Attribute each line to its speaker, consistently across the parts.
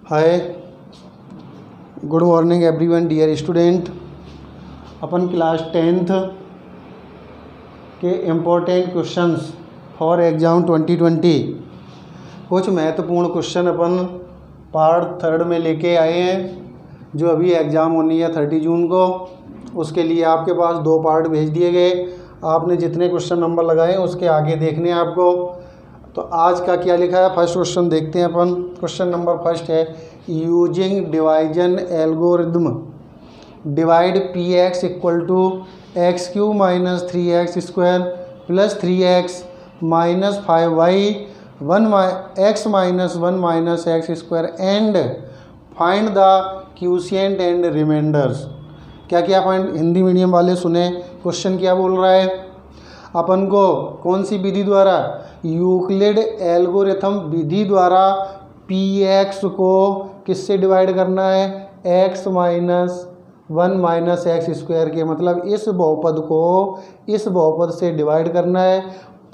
Speaker 1: हाय, good morning everyone dear student. अपन class 10th के important questions for exam 2020 कुछ महत्वपूर्ण क्वेश्चन अपन पार्ट 3 में लेके आए हैं, जो अभी एग्ज़ाम होनी है 30 जून को। उसके लिए आपके पास 2 पार्ट भेज दिए गए। आपने जितने क्वेश्चन नंबर लगाए उसके आगे देखने हैं आपको। तो आज का क्या लिखा है, फर्स्ट क्वेश्चन देखते हैं अपन। क्वेश्चन नंबर फर्स्ट है, using division algorithm divide P X equal to X Q minus 3x square plus 3x minus 5y X minus 1 minus X square and find the quotient and remainders. क्या क्या find, Hindi medium वाले सुने question क्या बोल रहा है। अपन को कौन सी विधि द्वारा, यूक्लिड एल्गोरिथम विधि द्वारा पी एक्स को किससे डिवाइड करना है, x minus 1 minus X square के, मतलब इस बहुपद को इस बहुपद से डिवाइड करना है।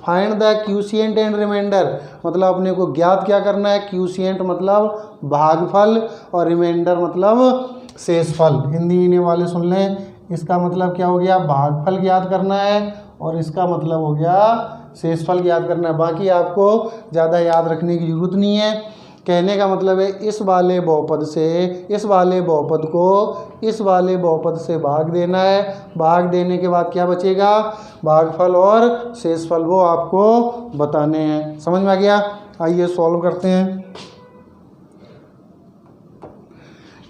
Speaker 1: Find the quotient and reminder, मतलब अपने को ज्ञात क्या करना है, क्यूशिएंट मतलब भागफल और रिमाइंडर मतलब शेषफल। हिंदी ने वाले सुन लें, इसका मतलब क्या हो गया, भागफल ज्ञात करना है और इसका मतलब हो गया शेषफल ज्ञात करना है। बाकी आपको ज़्यादा याद रखने की जरूरत नहीं है। कहने का मतलब है इस वाले बहुपद से इस वाले बहुपद को इस वाले बहुपद से भाग देना है। भाग देने के बाद क्या बचेगा, भागफल और शेषफल, वो आपको बताने हैं। समझ में आ गया। आइए सॉल्व करते हैं।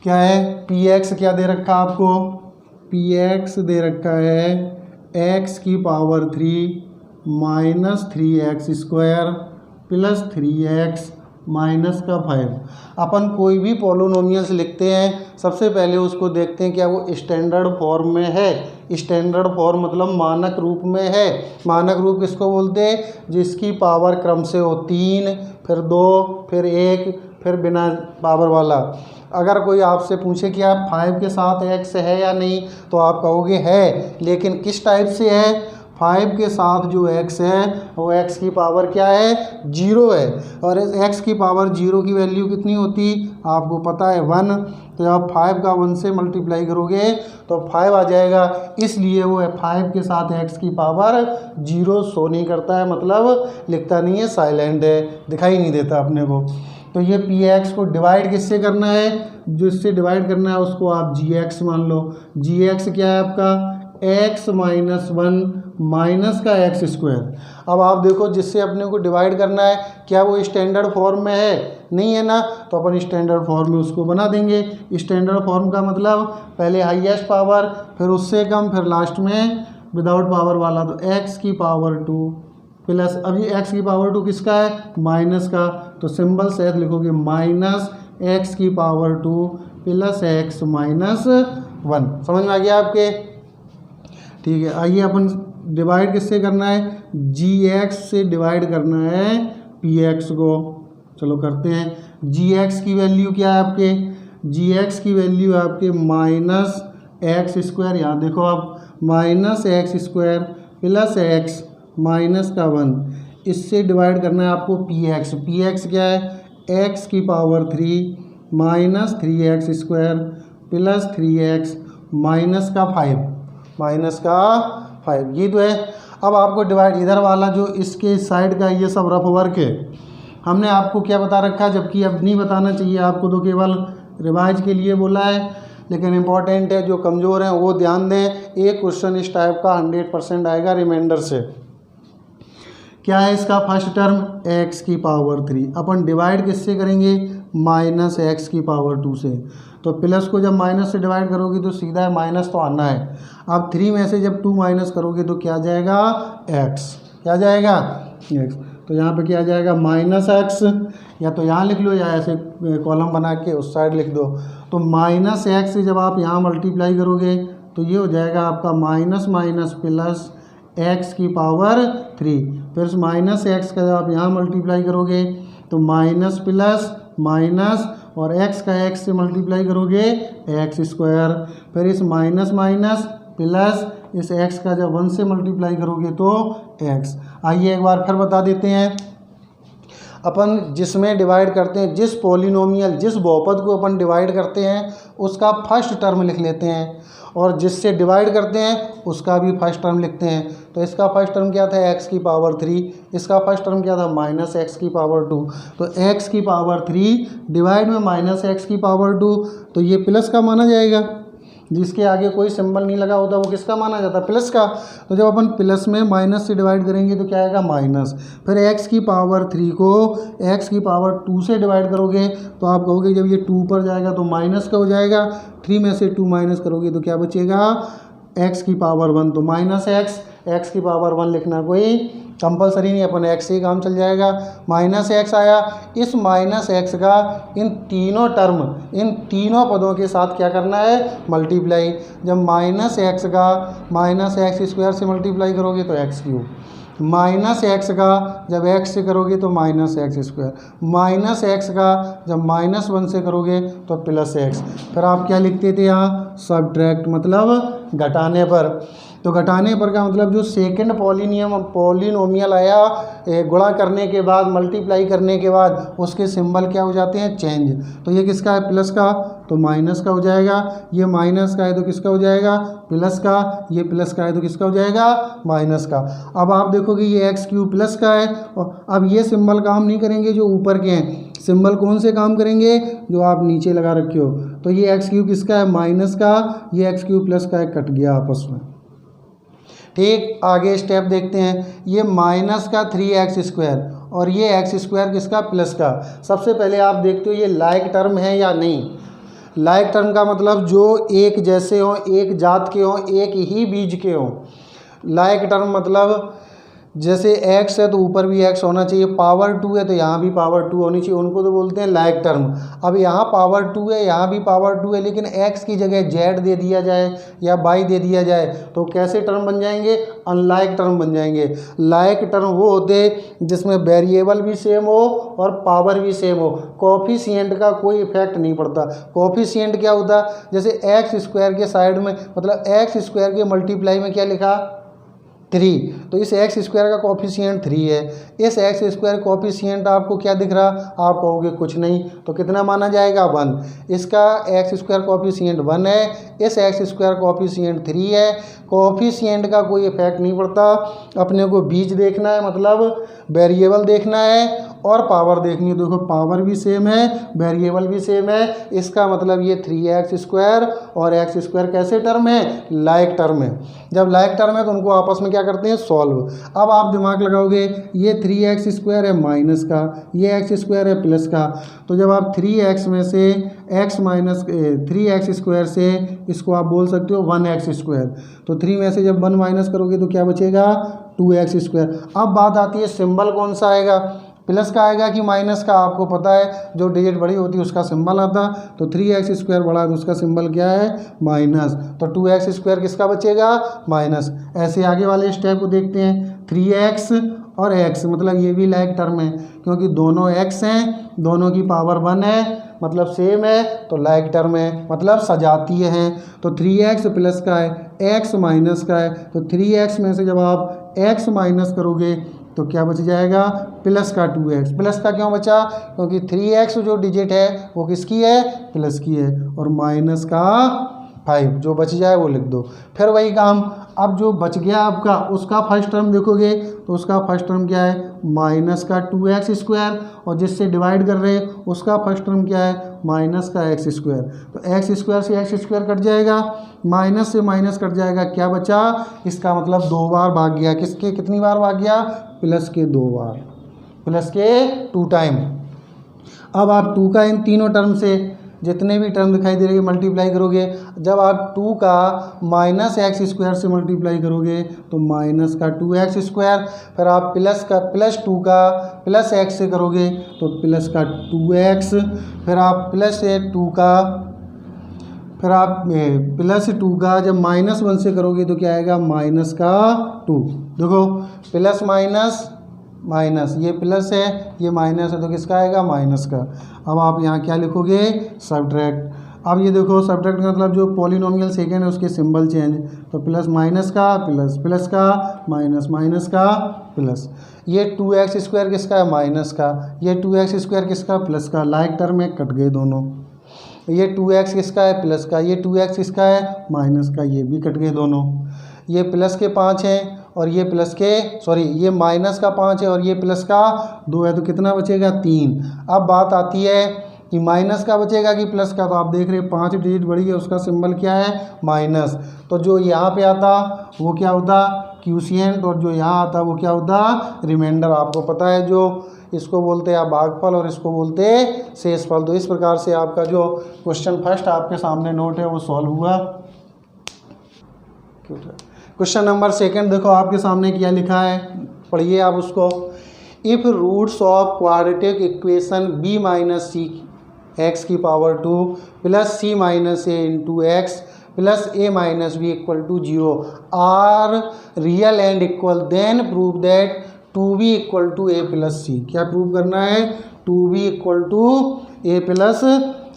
Speaker 1: क्या है, पी एक्स क्या दे रखा आपको, पी एक्स दे रखा है एक्स की power 3 minus 3x square plus 3x minus का 5। अपन कोई भी पॉलिनोमियल्स लिखते हैं, सबसे पहले उसको देखते हैं क्या वो स्टैंडर्ड फॉर्म में है। स्टैंडर्ड फॉर्म मतलब मानक रूप में है। मानक रूप किसको बोलते हैं, जिसकी पावर क्रम से हो 3, फिर 2, फिर 1, फिर बिना पावर वाला। अगर कोई आपसे पूछे कि आप 5 के साथ x है या नहीं, तो आप कहोगे है, लेकिन किस टाइप से है, 5 के साथ जो x है वो x की पावर क्या है, 0 है। और x की पावर 0 की वैल्यू कितनी होती, आपको पता है 1। तो आप 5 का 1 से मल्टीप्लाई करोगे तो 5 आ जाएगा। इसलिए वो 5 के साथ x की पावर 0 शो नहीं करता है, मतलब लिखता नहीं है, साइलेंट है, दिखाई नहीं देता अपने को। तो ये पी एक्स को डिवाइड किससे करना है, जो इससे डिवाइड करना है उसको आप जी एक्स मान लो। जी एक्स क्या है आपका, एक्स माइनस 1 माइनस का एक्स स्क्वायर। अब आप देखो, जिससे अपने को डिवाइड करना है क्या वो स्टैंडर्ड फॉर्म में है, नहीं है ना, तो अपन स्टैंडर्ड फॉर्म में उसको बना देंगे। स्टैंडर्ड फॉर्म का मतलब पहले हाईएस्ट पावर, फिर उससे कम, फिर लास्ट में विदाउट पावर वाला। तो एक्स की पावर 2 प्लस, अभी एक्स की पावर 2 किसका है, माइनस का, तो सिंबल सहित लिखोगे माइनस एक्स की पावर 2 प्लस एक्स माइनस 1। समझ में आ गया आपके। ठीक है, आइए अपन डिवाइड किससे करना है, जी एक्स से डिवाइड करना है पी एक्स को। चलो करते हैं। जी एक्स की वैल्यू क्या है आपके, जी एक्स की वैल्यू है आपके माइनस एक्स स्क्वायर, यहाँ देखो आप, minus X square plus x minus का 1। इससे डिवाइड करना है आपको पी एक्स। पी एक्स क्या है, एक्स की power 3 minus 3x square plus 3x minus का 5 ये तो है। अब आपको डिवाइड इधर वाला जो इसके साइड का ये सब रफ वर्क है, हमने आपको क्या बता रखा है, जबकि अब नहीं बताना चाहिए आपको, तो केवल रिवाइज के लिए बोला है, लेकिन इम्पॉर्टेंट है। जो कमज़ोर हैं वो ध्यान दें। एक क्वेश्चन इस टाइप का 100% आएगा रिमाइंडर से। क्या है इसका फर्स्ट टर्म, x की पावर 3। अपन डिवाइड किससे करेंगे, माइनस एक्स की पावर 2 से। तो प्लस को जब माइनस से डिवाइड करोगे तो सीधा है माइनस तो आना है। अब 3 में से जब 2 माइनस करोगे तो क्या जाएगा, x। क्या जाएगा, x। तो यहाँ पे क्या जाएगा, माइनस एक्स, या तो यहाँ लिख लो या ऐसे कॉलम बना के उस साइड लिख दो। तो माइनस एक्स से जब आप यहाँ मल्टीप्लाई करोगे तो ये हो जाएगा आपका माइनस माइनस प्लस एक्स की पावर 3। फिर माइनस एक्स का जब आप यहाँ मल्टीप्लाई करोगे तो माइनस प्लस माइनस, और x का x से मल्टीप्लाई करोगे एक्स स्क्वायर। फिर इस माइनस माइनस प्लस इस x का जब 1 से मल्टीप्लाई करोगे तो x। आइए एक बार फिर बता देते हैं। अपन जिसमें डिवाइड करते हैं, जिस पॉलिनोमियल जिस बहुपद को अपन डिवाइड करते हैं उसका फर्स्ट टर्म लिख लेते हैं, और जिससे डिवाइड करते हैं उसका भी फर्स्ट टर्म लिखते हैं। तो इसका फर्स्ट टर्म क्या था, x की पावर 3, इसका फर्स्ट टर्म क्या था, माइनस एक्स की पावर 2। तो x की पावर 3 डिवाइड में माइनस एक्स की पावर 2, तो ये प्लस का माना जाएगा। जिसके आगे कोई सिंबल नहीं लगा होता वो किसका माना जाता है, प्लस का। तो जब अपन प्लस में माइनस से डिवाइड करेंगे तो क्या आएगा, माइनस। फिर x की पावर 3 को x की पावर 2 से डिवाइड करोगे तो आप कहोगे जब ये 2 पर जाएगा तो माइनस का हो जाएगा, 3 में से 2 माइनस करोगे तो क्या बचेगा, x की पावर 1, तो माइनस x की पावर 1 लिखना कोई कंपलसरी नहीं, अपन x से ही काम चल जाएगा। माइनस एक्स आया, इस माइनस एक्स का इन तीनों पदों के साथ क्या करना है, मल्टीप्लाई। जब माइनस एक्स का माइनस एक्स स्क्वायर से मल्टीप्लाई करोगे तो एक्स क्यूब, माइनस एक्स का जब एक्स से करोगे तो minus X square, minus x का जब माइनस 1 से करोगे तो प्लस एक्स। फिर आप क्या लिखते थे यहाँ, सब्ट्रैक्ट, मतलब घटाने पर। तो घटाने पर का मतलब जो सेकंड पॉलिनोमियल आया, गुणा करने के बाद, मल्टीप्लाई करने के बाद उसके सिंबल क्या हो जाते हैं, चेंज। तो ये किसका है, प्लस का, तो माइनस का हो जाएगा। ये माइनस का है तो किसका हो जाएगा, प्लस का। ये प्लस का है तो किसका हो जाएगा, माइनस का। अब आप देखोगे ये एक्स क्यूब प्लस का है, और अब ये सिंबल काम नहीं करेंगे जो ऊपर के हैं, सिंबल कौन से काम करेंगे, जो आप नीचे लगा रखे हो। तो ये एक्स क्यूब किसका है, माइनस का, ये एक्स क्यूब प्लस का है, कट गया आपस में। ठीक, आगे स्टेप देखते हैं। ये माइनस का 3x स्क्वायर और ये एक्स स्क्वायर किसका, प्लस का। सबसे पहले आप देखते हो ये लाइक टर्म है या नहीं। लाइक टर्म का मतलब जो एक जैसे हों, एक जात के हों, एक ही बीज के हों। लाइक टर्म मतलब जैसे x है तो ऊपर भी x होना चाहिए, पावर 2 है तो यहाँ भी पावर 2 होनी चाहिए, उनको तो बोलते हैं लाइक टर्म। अब यहाँ पावर 2 है, यहाँ भी पावर 2 है, लेकिन x की जगह z दे दिया जाए या y दे दिया जाए तो कैसे टर्म बन जाएंगे, अनलाइक टर्म बन जाएंगे। लाइक टर्म वो होते जिसमें वेरिएबल भी सेम हो और पावर भी सेम हो, कोफिशिएंट का कोई इफेक्ट नहीं पड़ता। कोफिशिएंट क्या होता, जैसे एक्स स्क्वायर के साइड में, मतलब एक्स स्क्वायर के मल्टीप्लाई में क्या लिखा, 3, तो इस एक्स स्क्वायर का कोफिशिएंट 3 है। इस एक्स स्क्वायर कोफिशिएंट आपको क्या दिख रहा, आप कहोगे कुछ नहीं, तो कितना माना जाएगा, 1। इसका एक्स स्क्वायर कोफिशिएंट 1 है, इस एक्स स्क्वायर कोफिशिएंट 3 है। कोफिशिएंट का कोई इफेक्ट नहीं पड़ता, अपने को बीज देखना है, मतलब वेरिएबल देखना है और पावर देखनी है। देखो पावर भी सेम है, वेरिएबल भी सेम है, इसका मतलब ये 3x स्क्वायर और एक्स स्क्वायर कैसे टर्म है, लाइक टर्म है। जब लाइक टर्म है तो उनको आपस में क्या करते हैं, सॉल्व। अब आप दिमाग लगाओगे, ये 3x स्क्वायर है माइनस का, ये एक्स स्क्वायर है प्लस का, तो जब आप 3x में से x माइनस 3x स्क्वायर से इसको आप बोल सकते हो 1x स्क्वायर, तो 3 में से जब 1 माइनस करोगे तो क्या बचेगा, 2x स्क्वायर। अब बात आती है सिंबल कौन सा आएगा, प्लस का आएगा कि माइनस का। आपको पता है जो डिजिट बड़ी होती है उसका सिंबल आता, तो 3x स्क्वायर बड़ा है तो उसका सिंबल क्या है, माइनस, तो 2x स्क्वायर किसका बचेगा, माइनस। ऐसे आगे वाले स्टेप को देखते हैं। 3x और x, मतलब ये भी लाइक टर्म है क्योंकि दोनों x हैं, दोनों की पावर 1 है, मतलब सेम है, तो लाइक टर्म है, मतलब सजातीय हैं। तो 3x प्लस का है, x माइनस का है, तो 3x में से जब आप x माइनस करोगे तो क्या बच जाएगा, प्लस का 2x। प्लस का क्यों बचा, क्योंकि 3x जो डिजिट है वो किसकी है, प्लस की है, और माइनस का 5 जो बच जाए वो लिख दो। फिर वही काम, अब जो बच गया आपका उसका फर्स्ट टर्म देखोगे तो उसका फर्स्ट टर्म क्या है, माइनस का 2x स्क्वायर, और जिससे डिवाइड कर रहे हैं उसका फर्स्ट टर्म क्या है, माइनस का x स्क्वायर। तो x स्क्वायर से x स्क्वायर कट जाएगा, माइनस से माइनस कट जाएगा, क्या बचा, इसका मतलब 2 बार भाग गया। किसके, कितनी बार भाग गया, प्लस के 2 बार, प्लस के 2 टाइम। अब आप 2 का इन तीनों टर्म से जितने भी टर्म दिखाई दे रहे हैं मल्टीप्लाई करोगे। जब आप 2 का माइनस एक्स स्क्वायर से मल्टीप्लाई करोगे तो माइनस का 2x स्क्वायर, फिर आप प्लस 2 का प्लस x से करोगे तो प्लस का 2x, फिर आप प्लस 2 का, फिर आप प्लस 2 का जब माइनस 1 से करोगे तो क्या आएगा, माइनस का 2। देखो प्लस माइनस माइनस, ये प्लस है ये माइनस है, तो किसका आएगा, माइनस का। अब आप यहाँ क्या लिखोगे, सब्ट्रैक्ट। अब ये देखो सब्ट्रैक्ट का मतलब जो पॉलिनोमियल सेकेंड है उसके सिंबल चेंज, तो प्लस माइनस का प्लस, प्लस का माइनस, माइनस का प्लस। ये 2x² किसका है, माइनस का। ये 2x² किसका, प्लस का। लाइक टर्म में कट गए दोनों। ये 2x किसका है, प्लस का। ये 2x किसका है, माइनस का। ये भी कट गए दोनों। ये प्लस के 5 हैं और ये प्लस के ये माइनस का 5 है और ये प्लस का 2 है, तो कितना बचेगा, 3। अब बात आती है कि माइनस का बचेगा कि प्लस का, तो आप देख रहे हैं 5 डिजिट बढ़ी है, उसका सिंबल क्या है, माइनस। तो जो यहाँ पे आता वो क्या होता, क्यूशिएंट, और जो यहाँ आता वो क्या होता, रिमाइंडर। आपको पता है जो इसको बोलते हैं भागफल और इसको बोलते हैं शेषफल। तो इस प्रकार से आपका जो क्वेश्चन फर्स्ट आपके सामने नोट है वो सॉल्व हुआ। क्वेश्चन नंबर सेकंड देखो आपके सामने क्या लिखा है, पढ़िए आप उसको। If roots of quadratic equation b minus C X की power 2 plus C minus A into X plus A minus B equal to 0 are real and equal, then prove that 2b equal to A plus C. क्या prove करना है, 2b equal to A plus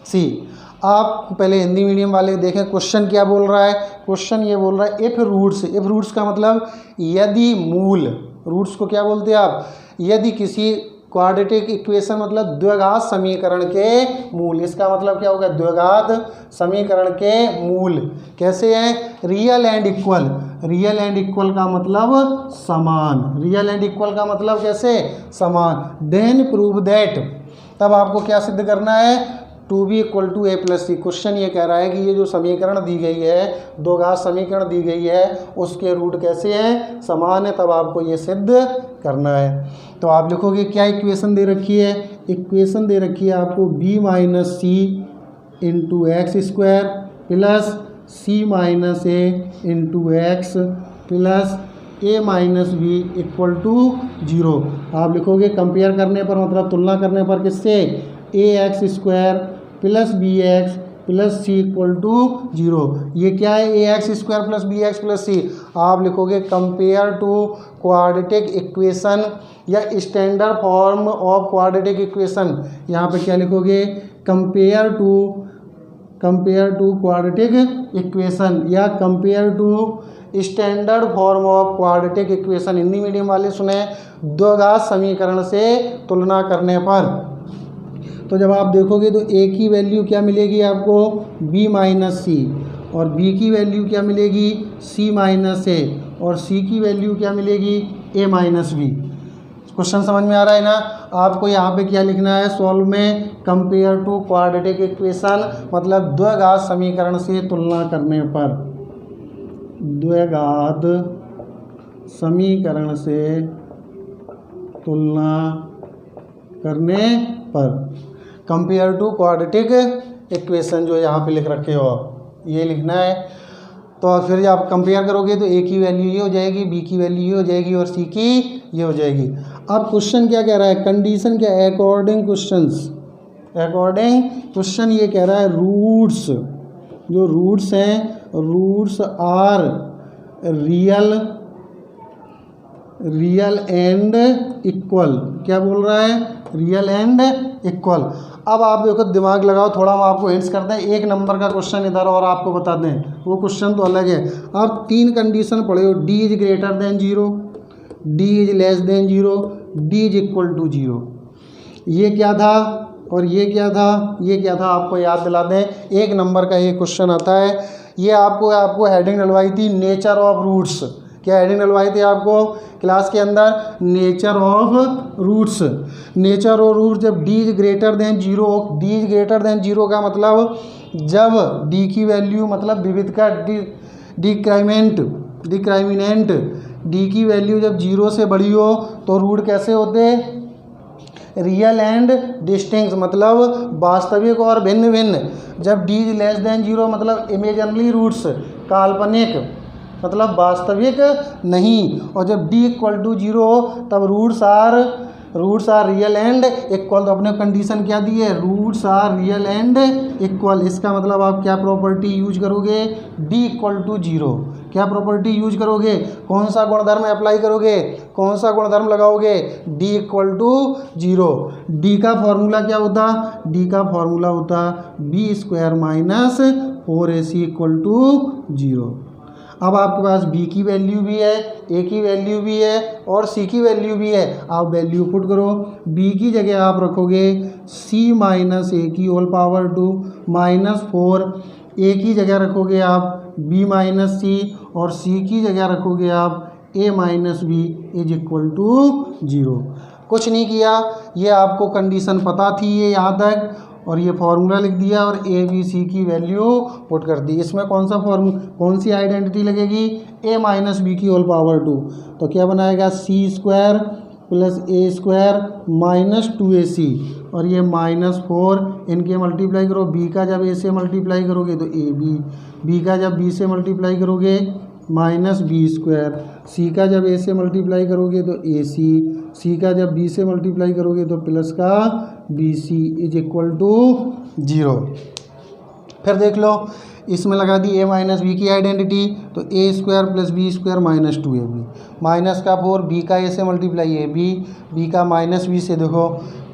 Speaker 1: C. आप पहले Hindi medium वाले देखें question क्या बोल रहा है। क्वेश्चन ये बोल रहा है इफ रूट्स, इफ रूट्स का मतलब यदि मूल, रूट्स को क्या बोलते हैं आप, यदि किसी क्वाड्रेटिक इक्वेशन मतलब द्विघात समीकरण के मूल, इसका मतलब क्या होगा, द्विघात समीकरण के मूल कैसे है, real and equal. Real and equal का मतलब समान, रियल एंड इक्वल का मतलब कैसे, समान। देन प्रूव दैट, तब आपको क्या सिद्ध करना है, 2b equal to A plus C. Question ये कह रहा है कि ये जो समीकरण दी गई है, द्विघात समीकरण दी गई है, उसके रूट कैसे हैं, समान है, तब आपको ये सिद्ध करना है। तो आप लिखोगे क्या, इक्वेशन दे रखी है, इक्वेशन दे रखी है आपको b minus C into X square plus C minus A into X plus A minus B equal to 0। आप लिखोगे कंपेयर करने पर मतलब तुलना करने पर किससे, A X square plus B X plus C equal to 0। ये क्या है, A X square plus B X plus C. आप लिखोगे कंपेयर टू क्वाड्रेटिक इक्वेशन या standard form of quadratic equation. यहाँ पे क्या लिखोगे, कंपेयर टू क्वाड्रेटिक इक्वेशन या compare to standard form of quadratic equation. Hindi medium वाले सुने, द्विघात समीकरण से तुलना करने पर। तो जब आप देखोगे तो a की वैल्यू क्या मिलेगी आपको, b माइनस सी, और b की वैल्यू क्या मिलेगी, c माइनस ए, और c की वैल्यू क्या मिलेगी, a माइनस बी। क्वेश्चन समझ में आ रहा है ना। आपको यहाँ पे क्या लिखना है, सॉल्व में कंपेयर टू क्वाड्रेटिक इक्वेशन मतलब द्विघात समीकरण से तुलना करने पर, द्विघात समीकरण से तुलना करने पर, कंपेयर टू क्वाड्रेटिक इक्वेशन जो यहाँ पे लिख रखे हो ये लिखना है। तो फिर आप कंपेयर करोगे तो ए की वैल्यू ये हो जाएगी, बी की वैल्यू ये हो जाएगी और सी की ये हो जाएगी। अब क्वेश्चन क्या कह रहा है, कंडीशन क्या है, अकॉर्डिंग क्वेश्चन ये कह रहा है रूट्स, जो रूट्स हैं, roots are real and equal. क्या बोल रहा है, रियल एंड इक्वल। अब आप देखो दिमाग लगाओ थोड़ा, हम आपको हिंट्स करते हैं। एक नंबर का क्वेश्चन इधर और आपको बता दें, वो क्वेश्चन तो अलग है। अब 3 कंडीशन पढ़े हो, D is greater than 0, D is less than 0, D is equal to 0। ये क्या था और ये क्या था, ये क्या था आपको याद दिला दें। एक नंबर का ये क्वेश्चन आता है, ये आपको हेडिंग डलवाई थी नेचर ऑफ रूट्स। क्या हेडिंग डलवाई थी आपको क्लास के अंदर, nature of roots. Nature of roots जब D is greater than 0, D is greater than 0 का मतलब जब डी की वैल्यू मतलब विविध का डिक्राइमिनेंट डी की वैल्यू जब 0 से बड़ी हो तो रूट कैसे होते, रियल एंड डिस्टिंक्ट मतलब वास्तविक और भिन्न भिन्न। जब डी इज लेस देन 0 मतलब इमेजिनरी रूट्स, काल्पनिक मतलब वास्तविक नहीं। और जब d इक्वल टू 0 तब roots are real and equal. तो अपने कंडीशन क्या दी है, roots are real and equal. इसका मतलब आप क्या प्रॉपर्टी यूज करोगे, d इक्वल टू 0। क्या प्रॉपर्टी यूज करोगे, कौन सा गुणधर्म अप्लाई करोगे, कौन सा गुणधर्म लगाओगे, d इक्वल टू 0। d का फॉर्मूला क्या होता, d का फॉर्मूला होता B square minus 4ac equal to 0। अब आपके पास b की वैल्यू भी है, a की वैल्यू भी है और c की वैल्यू भी है। आप वैल्यू पुट करो, b की जगह आप रखोगे c माइनस ए की होल पावर 2 माइनस 4, a की जगह रखोगे आप b माइनस सी और c की जगह रखोगे आप a minus B is equal to 0। कुछ नहीं किया, ये आपको कंडीशन पता थी ये यहाँ तक, और ये फार्मूला लिख दिया और ए बी सी की वैल्यू पुट कर दी। इसमें कौन सी आइडेंटिटी लगेगी, a माइनस बी की होल पावर 2, तो क्या बनाएगा c square plus a square minus 2ac और ये माइनस 4, इनके मल्टीप्लाई करो, b का जब a से मल्टीप्लाई करोगे तो b का जब b से मल्टीप्लाई करोगे माइनस बी स्क्वायर, सी का जब ए से मल्टीप्लाई करोगे तो ए सी का जब बी से मल्टीप्लाई करोगे तो प्लस का B C is equal to 0। फिर देख लो, इसमें लगा दी a माइनस बी की आइडेंटिटी, तो A square plus B square minus 2ab, minus का 4, b का a से मल्टीप्लाई है b का माइनस b से, देखो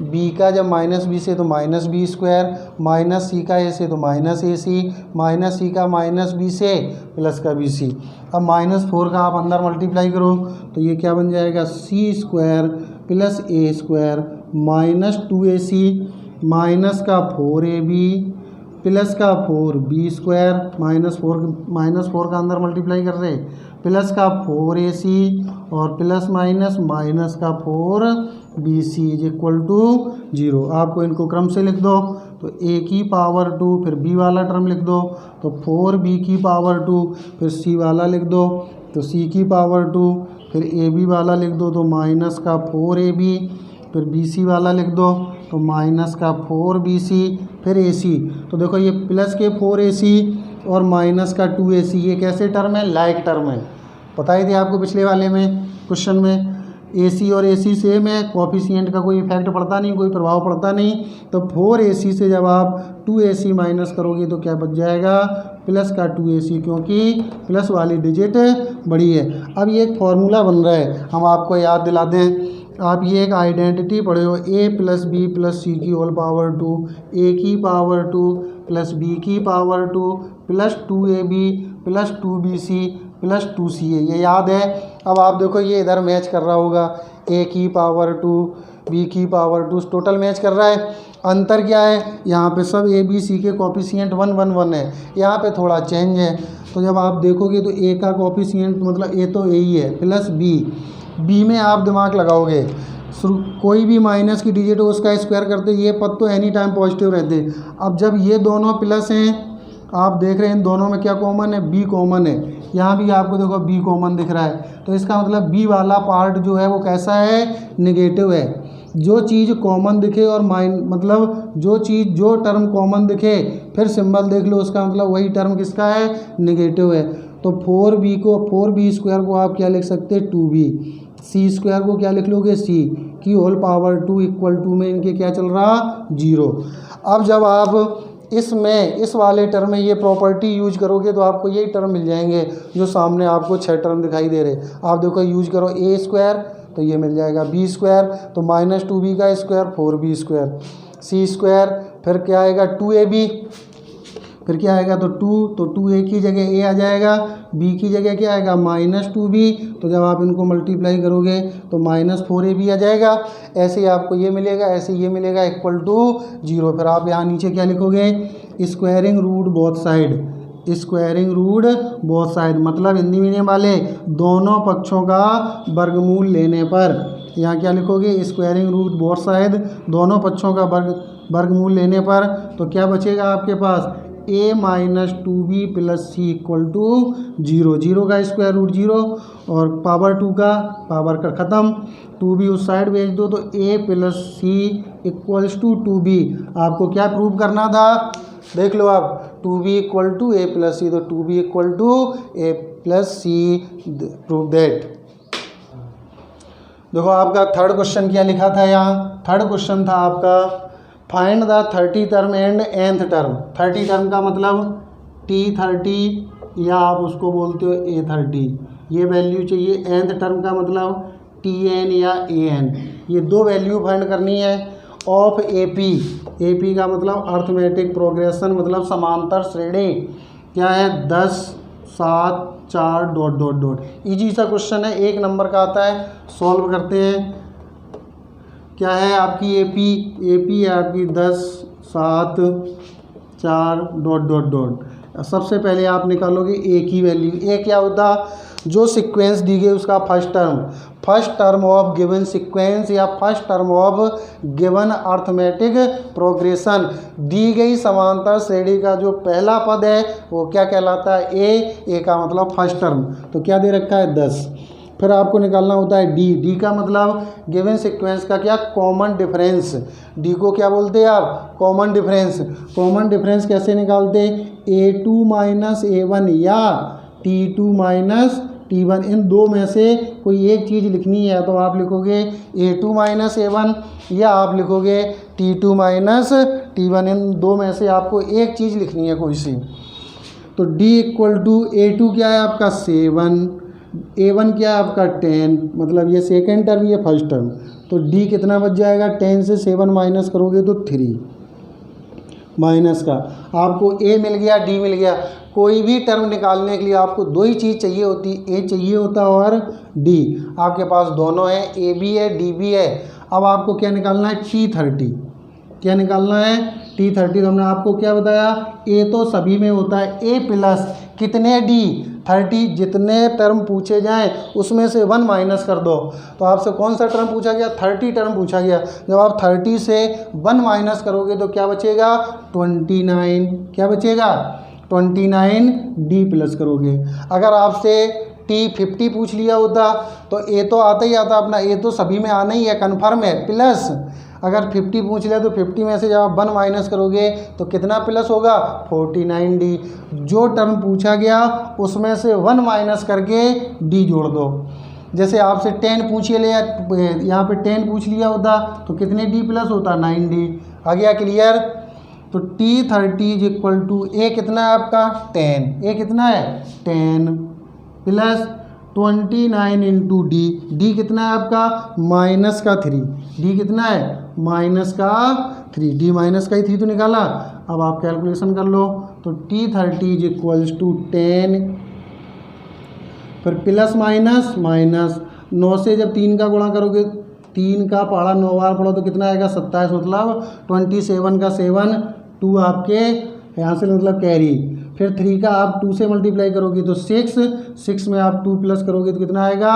Speaker 1: b का जब माइनस b से तो minus B square, minus c का a से तो minus A C, minus c का माइनस b से प्लस का बी सी। अब माइनस 4 का आप अंदर मल्टीप्लाई करो तो ये क्या बन जाएगा, c square plus a square minus 2ac minus का 4ab प्लस का 4b स्क्वायर माइनस 4 का अंदर मल्टीप्लाई कर रहे, प्लस का 4ac और प्लस माइनस माइनस का 4bc इज इक्वल टू 0। आपको इनको क्रम से लिख दो, तो a की पावर 2 फिर b वाला टर्म लिख दो, तो 4b की पावर 2 फिर c वाला लिख दो, तो c की पावर 2 फिर ab वाला लिख दो, तो माइनस का 4ab फिर bc वाला लिख दो, तो माइनस का 4bc फिर ac। तो देखो ये प्लस के 4ac और माइनस का 2ac ये कैसे टर्म है, लाइक टर्म है। पता ही थे आपको पिछले वाले में क्वेश्चन में, AC और AC सेम है, कोफिशिएंट का कोई इफेक्ट पड़ता नहीं, कोई प्रभाव पड़ता नहीं। तो 4AC से जब आप 2AC माइनस करोगे तो क्या बच जाएगा, प्लस का 2AC, क्योंकि प्लस वाली डिजिट बड़ी है। अब ये एक फार्मूला बन रहा है, हम आपको याद दिला दें। आप ये एक आइडेंटिटी पढ़े हो, a प्लस बी प्लस सी की होल पावर 2, a की पावर 2 प्लस b की power 2 plus 2ab plus 2bc plus 2ca, ये याद है। अब आप देखो ये इधर मैच कर रहा होगा, a की पावर 2 b की पावर 2 टोटल मैच कर रहा है। अंतर क्या है, यहाँ पे सब a b c के कोफिशिएंट 1 1 1 है, यहाँ पे थोड़ा चेंज है। तो जब आप देखोगे तो a का कोफिशिएंट मतलब a तो a ही है, प्लस b में आप दिमाग लगाओगे, कोई भी माइनस की डिजिट हो उसका स्क्वायर करते, ये पद तो एनी टाइम पॉजिटिव रहते। अब जब ये दोनों प्लस हैं, आप देख रहे हैं इन दोनों में क्या कॉमन है, b कॉमन है। यहाँ भी आपको देखो b कॉमन दिख रहा है, तो इसका मतलब b वाला पार्ट जो है वो कैसा है, नेगेटिव है। जो चीज़ कॉमन दिखे और मतलब जो टर्म कॉमन दिखे फिर सिंबल देख लो, उसका मतलब वही टर्म किसका है, नेगेटिव है। तो 4b स्क्वायर को आप क्या लिख सकते हैं, 2b, c स्क्वायर को क्या लिख लोगे, c की होल पावर 2 इक्वल टू में इनके क्या चल रहा, 0। अब जब आप इस वाले टर्म में ये प्रॉपर्टी यूज करोगे तो आपको यही टर्म मिल जाएंगे जो सामने आपको 6 टर्म दिखाई दे रहे। आप देखो यूज करो a स्क्वायर तो ये मिल जाएगा b स्क्वायर, तो माइनस 2b का square 4b square, c square फिर क्या आएगा 2ab, फिर क्या आएगा तो 2a की जगह a आ जाएगा, b की जगह क्या आएगा माइनस 2b, तो जब आप इनको मल्टीप्लाई करोगे तो माइनस 4ab आ जाएगा। ऐसे ही आपको ये मिलेगा, ऐसे ये मिलेगा इक्वल टू 0। फिर आप यहाँ नीचे क्या लिखोगे, स्क्वायरिंग रूट बोथ साइड, मतलब हिंदी मीडियम वाले दोनों पक्षों का वर्गमूल लेने पर, यहाँ क्या लिखोगे, स्क्वायरिंग रूट बोथ साइड, दोनों पक्षों का वर्गमूल लेने पर, तो क्या बचेगा आपके पास, a minus 2b plus C equal to 0, 0 का स्क्वायर रूट 0 और पावर 2 का पावर का ख़त्म, 2b उस साइड भेज दो, तो a plus C equals to 2b। आपको क्या प्रूव करना था, देख लो आप, 2b equal to a plus C, तो 2b equal to a plus C, prove that. देखो आपका थर्ड क्वेश्चन क्या लिखा था, यहाँ थर्ड क्वेश्चन था आपका find the 30 term and nth term. 30 term का मतलब t30 या आप उसको बोलते हो a30, ये वैल्यू चाहिए। nth टर्म का मतलब TN या AN, ये दो वैल्यू फाइंड करनी है ऑफ AP का मतलब अर्थमेटिक प्रोग्रेशन, मतलब समांतर श्रेणी क्या है 10 7 4 डॉट डॉट डॉट। इजी सा क्वेश्चन है, 1 नंबर का आता है, सॉल्व करते हैं। क्या है आपकी AP है आपकी 10 7 4 डॉट डॉट डॉट। सबसे पहले आप निकालोगे A की वैल्यू। A क्या होता, जो सीक्वेंस दी गई उसका first term of given sequence या first term of given arithmetic progression, दी गई समांतर श्रेणी का जो पहला पद है वो क्या कहलाता है A का मतलब फर्स्ट टर्म। तो क्या दे रखा है 10। फिर आपको निकालना होता है D का मतलब गिवन सीक्वेंस का क्या कॉमन डिफरेंस। D को क्या बोलते हैं आप, कॉमन डिफरेंस कैसे निकालते, A2 माइनस A1 या T2 माइनस T1, इन दो में से कोई एक चीज़ लिखनी है तो आप लिखोगे A2 माइनस A1 या आप लिखोगे T2 माइनस T1, इन दो में से आपको एक चीज़ लिखनी है कोई सी। तो D इक्वल टू A2 क्या है आपका 7, A1 क्या है आपका 10, मतलब ये सेकेंड टर्म ये फर्स्ट टर्म। तो D कितना बच जाएगा, 10 से 7 माइनस करोगे तो 3 माइनस का आपको A मिल गया D मिल गया। कोई भी टर्म निकालने के लिए आपको दो ही चीज़ चाहिए होती, A चाहिए होता और D। आपके पास दोनों है, AB है DB है। अब आपको क्या निकालना है T30, क्या निकालना है T30। तो हमने आपको क्या बताया, A तो सभी में होता है, A प्लस कितने D30, जितने टर्म पूछे जाएं उसमें से 1 माइनस कर दो। तो आपसे कौन सा टर्म पूछा गया, 30 टर्म पूछा गया। जब आप 30 से 1 माइनस करोगे तो क्या बचेगा 29, क्या बचेगा 29 D प्लस करोगे। अगर आपसे T50 पूछ लिया होता तो A तो आता ही आता, अपना A तो सभी में आना ही है, कन्फर्म है, प्लस अगर 50 पूछ लिया तो 50 में से जब आप 1 माइनस करोगे तो कितना प्लस होगा 49D। जो टर्म पूछा गया उसमें से 1 माइनस करके D जोड़ दो। जैसे आपसे 10 पूछिए ले, यहाँ पे 10 पूछ लिया होता तो कितने D प्लस होता 9D। आ गया क्लियर। तो T30 is equal to A कितना है आपका 10, A कितना है 10 प्लस 29 इंटू D कितना है आपका माइनस का 3, D कितना है माइनस का 3, D माइनस का ही 3 तो निकाला। अब आप कैलकुलेशन कर लो। तो T30 इज इक्वल्स टू 10, फिर प्लस माइनस 9 से जब 3 का गुणा करोगे, 3 का पहाड़ा 9 बार पढ़ो तो कितना आएगा 27, मतलब 27 का 7 2 आपके यहाँ से मतलब कैरी। फिर 3 का आप 2 से मल्टीप्लाई करोगे तो 6 में आप 2 प्लस करोगे तो कितना आएगा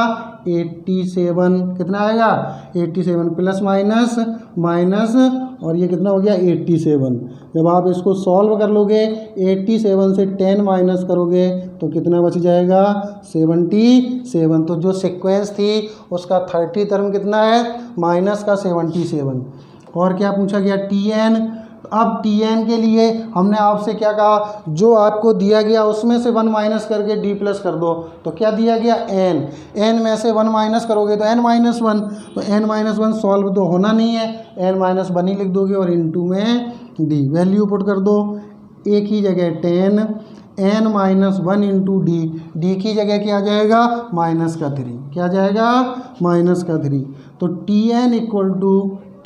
Speaker 1: 87, कितना आएगा 87 प्लस माइनस और ये कितना हो गया 87। जब आप इसको सॉल्व कर लोगे 87 से 10 माइनस करोगे तो कितना बच जाएगा 77। तो जो सीक्वेंस थी उसका 30 टर्म कितना है माइनस का 77। और क्या पूछा गया TN। अब TN के लिए हमने आपसे क्या कहा, जो आपको दिया गया उसमें से 1 माइनस करके D प्लस कर दो। तो क्या दिया गया N में से 1 माइनस करोगे तो N-1, तो N-1 सॉल्व तो होना नहीं है, N-1 ही लिख दोगे और इनटू में D वैल्यू पुट कर दो। A की जगह 10, N-1 इंटू D की जगह क्या आ जाएगा माइनस का 3, क्या आ जाएगा माइनस का 3। तो TN इक्वल टू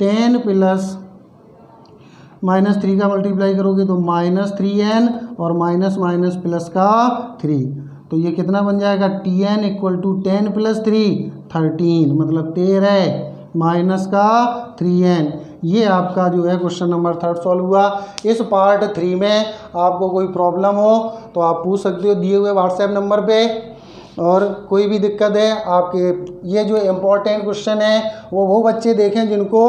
Speaker 1: 10 प्लस -3 का मल्टीप्लाई करोगे तो -3N और माइनस प्लस का 3। तो ये कितना बन जाएगा TN इक्वल टू 10 प्लस 3 13, मतलब 13 माइनस का 3N। ये आपका जो है क्वेश्चन नंबर 3 सॉल्व हुआ। इस पार्ट 3 में आपको कोई प्रॉब्लम हो तो आप पूछ सकते हो दिए हुए व्हाट्सएप नंबर पे। और कोई भी दिक्कत है आपके, ये जो इम्पोर्टेंट क्वेश्चन है वो बच्चे देखें जिनको,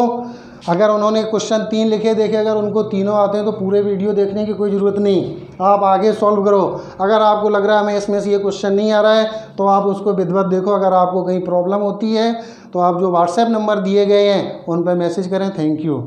Speaker 1: अगर उन्होंने क्वेश्चन 3 लिखे देखे, अगर उनको तीनों आते हैं तो पूरे वीडियो देखने की कोई ज़रूरत नहीं, आप आगे सॉल्व करो। अगर आपको लग रहा है हमें इसमें से ये क्वेश्चन नहीं आ रहा है तो आप उसको विधिवत देखो। अगर आपको कहीं प्रॉब्लम होती है तो आप जो व्हाट्सएप नंबर दिए गए हैं उन पर मैसेज करें। Thank you.